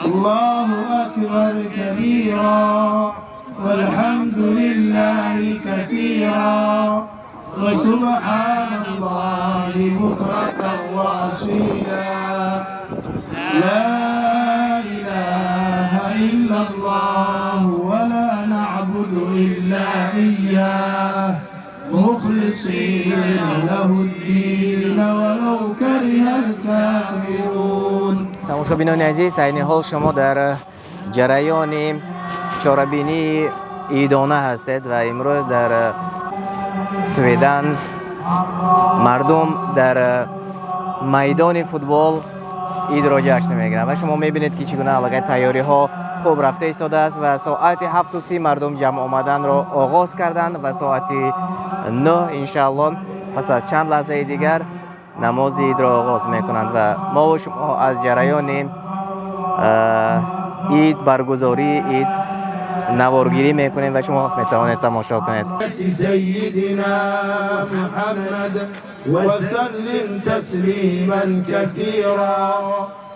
الله أكبر كبيرا والحمد لله كثيرا وسبحان الله بكرة وأصيلا لا إله إلا الله ولا نعبد إلا إياه مخلصين له الدين ولو كره الكافرون. تماشابینان عزیز، این حال شما در جریان چاربینی ایدانه هستید و امروز در سویدن مردم در میدان فوتبال اید را جشن میگیرند و شما میبینید که چگونه علاقه تیاری ها خوب رفته ایستاده است و ساعت 7:30 مردم جمع آمدن را آغاز کردند و ساعت 9 انشاءالله پس از چند لحظه دیگر نماز اید را آغاز میکنند و ما و شما از جریان اید برگزاری اید نوارگیری میکنیم و شما میتوانید تماشا کنید. سیدنا محمد وسلم تسلیما كثيرا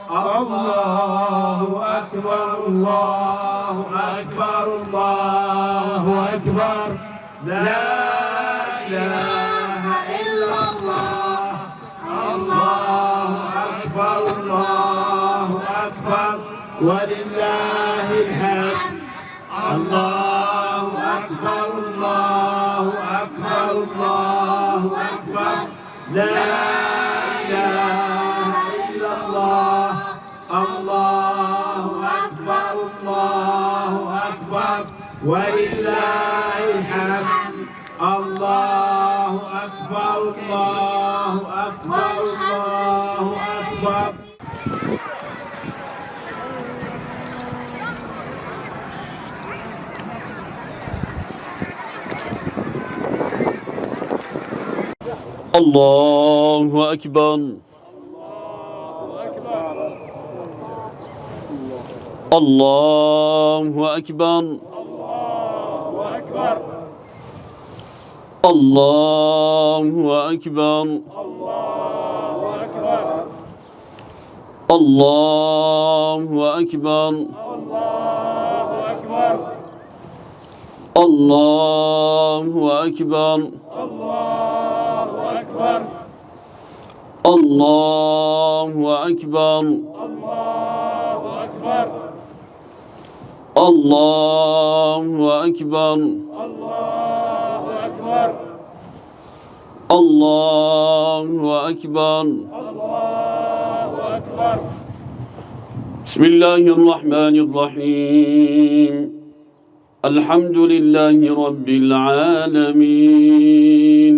الله أكبر الله أكبر الله أكبر لا إله إلا الله الله أكبر الله أكبر ولله الحمد الله أكبر الله أكبر الله أكبر لا إله إلا الله الله أكبر الله أكبر ولله الحمد الله أكبر الله أكبر الله أكبر. الله أكبر الله أكبر الله أكبر الله أكبر الله أكبر الله أكبر الله أكبر الله أكبر. بسم الله الرحمن الرحيم الحمد لله رب العالمين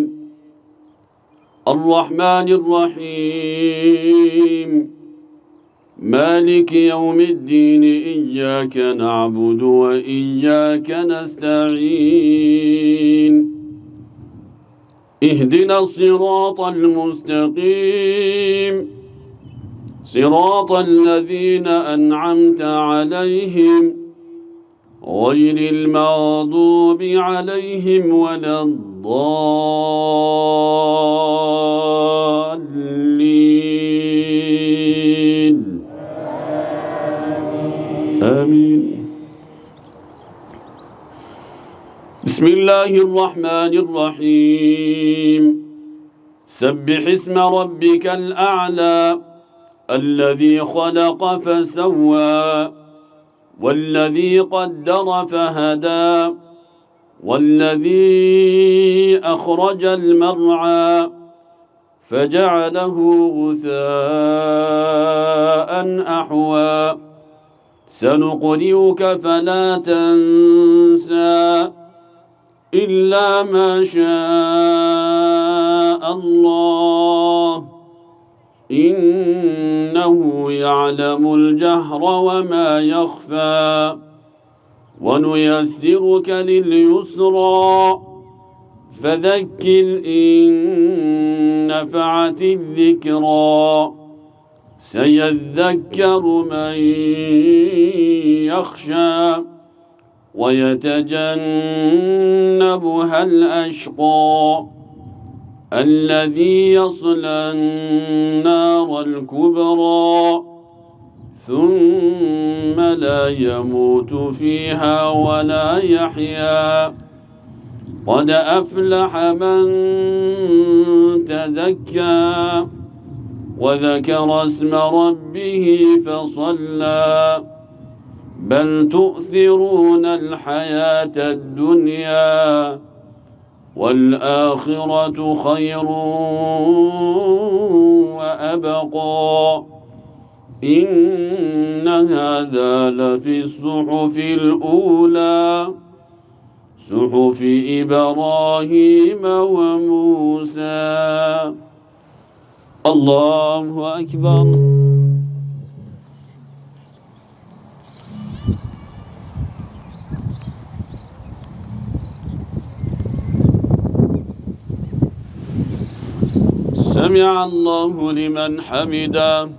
الرحمن الرحيم مالك يوم الدين إياك نعبد وإياك نستعين اهدنا الصراط المستقيم صراط الذين أنعمت عليهم غير المغضوب عليهم ولا الضالين آمين. بسم الله الرحمن الرحيم سبح اسم ربك الأعلى الذي خلق فسوى والذي قدر فهدى والذي أخرج المرعى فجعله غثاء أحوى سنقرئك فلا تنسى إلا ما شاء الله إنه يعلم الجهر وما يخفى ونيسرك لليسرى فذكر إن نفعت الذكرى سيذكر من يخشى ويتجنبها الأشقى الذي يصلى النار الكبرى ثم لا يموت فيها ولا يحيا قد أفلح من تزكى وذكر اسم ربه فصلى بل تؤثرون الحياة الدنيا والآخرة خير وأبقى إن هذا لفي الصحف الأولى صحف إبراهيم وموسى. الله أكبر. سمع الله لمن حمده.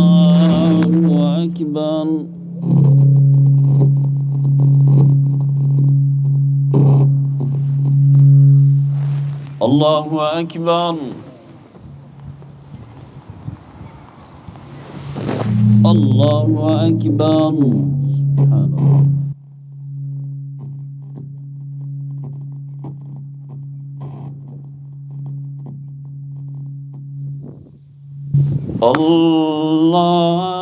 الله أكبر. الله أكبر. الله أكبر. سبحان الله.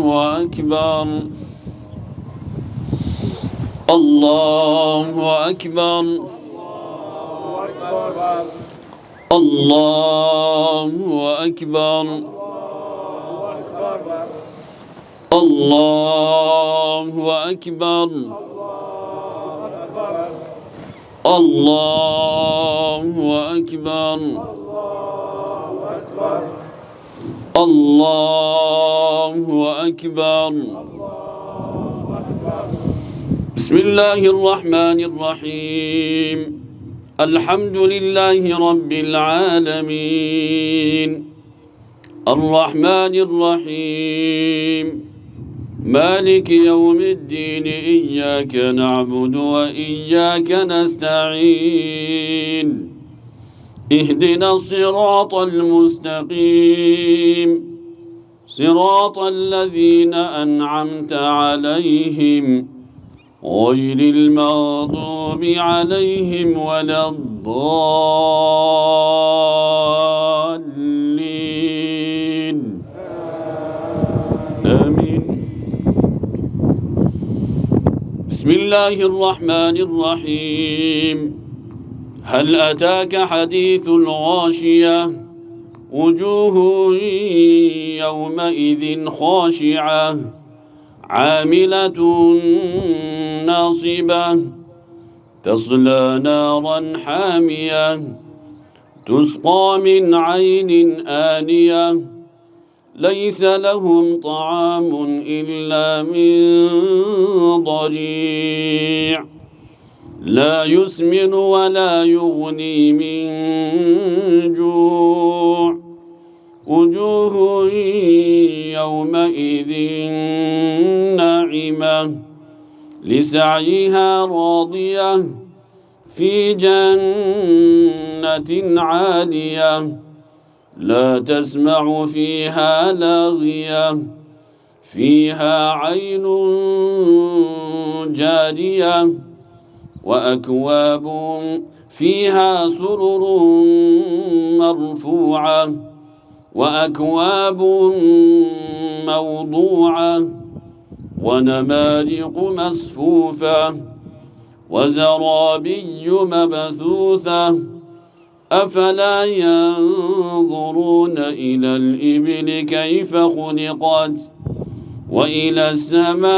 الله أكبر. الله أكبر. الله أكبر. الله أكبر. الله أكبر. الله أكبر. بسم الله الرحمن الرحيم. الحمد لله رب العالمين الرحمن الرحيم مالك يوم الدين إياك نعبد وإياك نستعين اهدنا الصراط المستقيم صراط الذين أنعمت عليهم غير المغضوب عليهم ولا الضالين آمين. بسم الله الرحمن الرحيم. هل أتاك حديث الغاشية وجوه يومئذ خاشعة عاملة ناصبة تصلى نارا حامية تسقى من عين آنية ليس لهم طعام إلا من ضريع لا يسمن ولا يغني من جوع وجوه يومئذ ناعمة لسعيها راضية في جنة عالية لا تسمع فيها لاغية فيها عين جارية وأكواب فيها سرر مرفوعة وأكواب موضوعة ونمارق مصفوفة وزرابي مبثوثة أفلا ينظرون إلى الإبل كيف خلقت وإلى السماء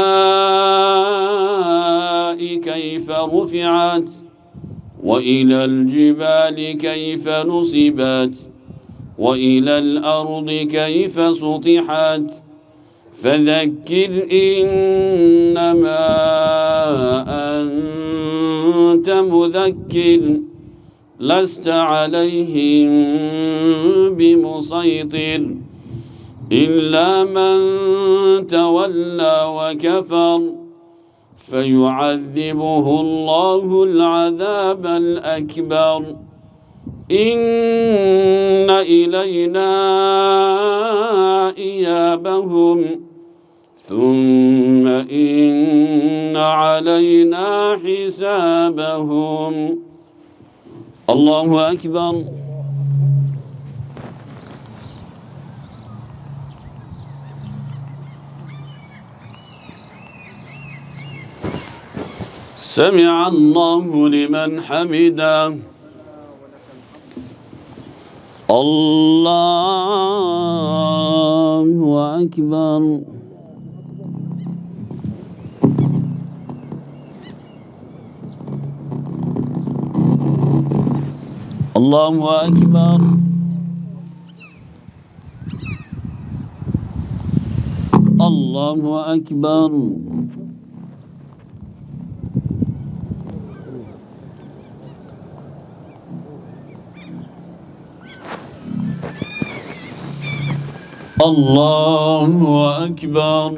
كيف رفعت وإلى الجبال كيف نصبت وإلى الأرض كيف سطحت فذكر إنما أنت مذكر لست عليهم بمسيطر إلا من تولى وكفر فيعذبه الله العذاب الأكبر إن إلينا إيابهم ثم إن علينا حسابهم. الله أكبر. سمع الله لمن حمده. الله أكبر. الله أكبر. الله أكبر. الله أكبر.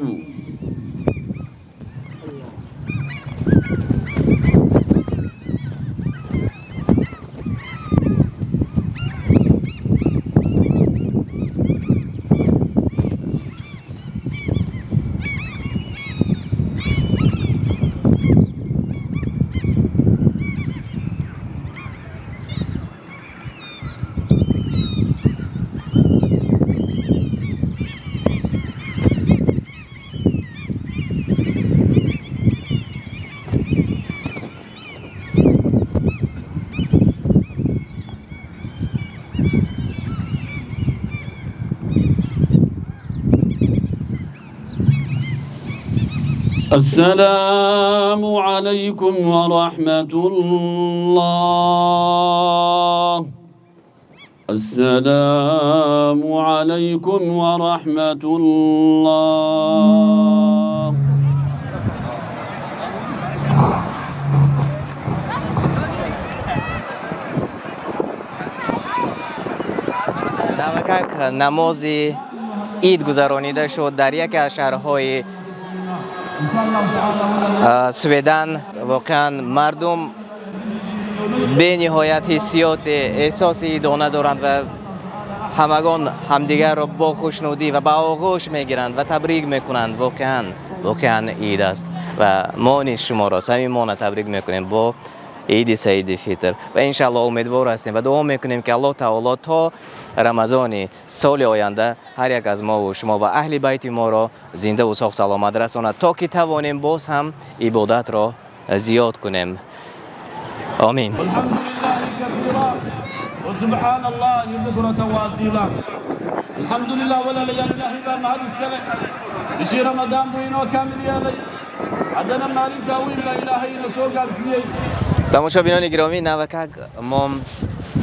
السلام عليكم ورحمة الله. السلام عليكم ورحمة الله. نوکک نماز عید گذرانیده شد در یکی از شهرهای سویدن. واقعا مردم به نهایت حسیات احساس عیدانه دارند و همگان همدیگر را با خوشنودی و با آغوش میگیرند و تبریک میکنند. واقعا عید است و ما نیز شما را صمیمانه تبریک میکنیم با عید سعید فطر و انشالله امیدوار هستیم و دعا میکنیم که الله تعالی تا رمضان سال آینده هر یک از ما و شما و اهل بیت ما را زنده و ساق سلامت رساند تا که توانیم باز هم عبادت را زیاد کنیم. آمین. وسبحان الله بكرة واصيلا. الحمد لله ولا لله إلا ما هذا السنة بشي رمضان بينو كامل يا لي عدنا مالك تاويل لا إله إلا سوق الفيل. تماشاگران گرامی، نوکک ما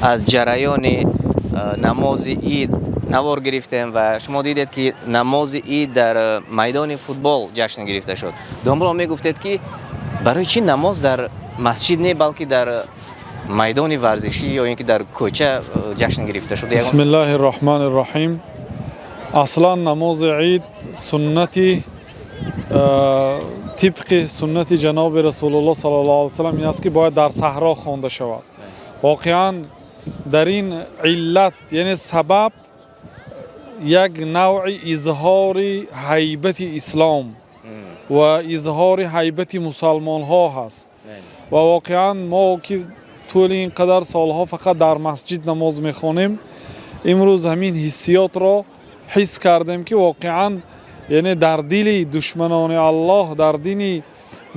از جریان نماز عید نوار گرفتیم و شما دیدید که نماز عید در میدان فوتبال جشن گرفته شد. دنبال می گفتید که برای چی نماز در مسجد نه بلکه در میدان ورزشی یا اینکه در کوچه جشن گرفته شد؟ بسم الله الرحمن الرحیم. اصلا نماز عید سنتی طبق سنت جناب رسول الله صلی الله علیه و سلم این است که باید در صحرا خوانده شود. واقعا در این علت یعنی سبب یک نوع اظهار هیبت اسلام و اظهار هیبت مسلمان ها هست و واقعا ما که طول این قدر سالها فقط در مسجد نماز میخوانیم امروز همین حسیات را حس کردیم که واقعا یعنی در دل دشمنان الله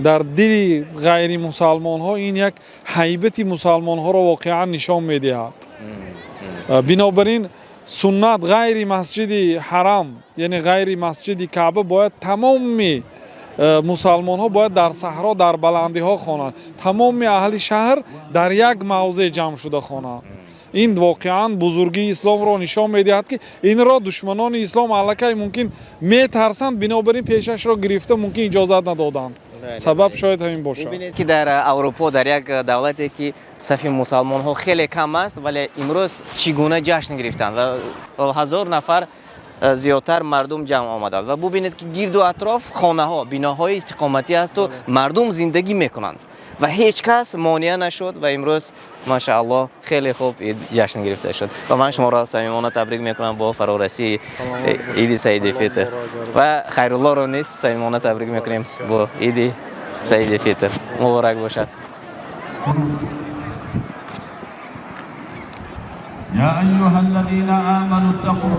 در دل غیر مسلمان ها این یک هیبت مسلمان ها را واقعا نشان میدهد. بنابراین سنت غیر مسجد حرم یعنی غیر مسجد کعبه باید تمام مسلمان ها باید در صحرا در بلندی ها خوانند. تمام اهل شهر در یک موضع جمع شده خوانند. این واقعا بزرگی اسلام را نشان میدهد که این را دشمنان اسلام الکی ممکن میترسند بنابراین پیشش را گرفته ممکن اجازت ندادند. سبب شاید همین باشد. ببینید که در اروپا در یک دولتی که صف مسلمان ها خیلی کم است ولی امروز چگونه جشن گرفتند و 1000 نفر زیادتر مردم جمع آمدند و ببینید که گرد و اطراف خانه ها بناهای استقامتی است و مردم زندگی میکنند و هیچ کس مانع نشد و امروز ماشاءالله خیلی خوب عید جشن گرفته شد و من شما را صمیمانه تبریک میکنم با فرارسی عید سعید فطر و خیرالله رو نیست صمیمانه تبریک میکنیم با عید سعید فطر. مبارک باشد. يا أيها الذين آمنوا اتقوا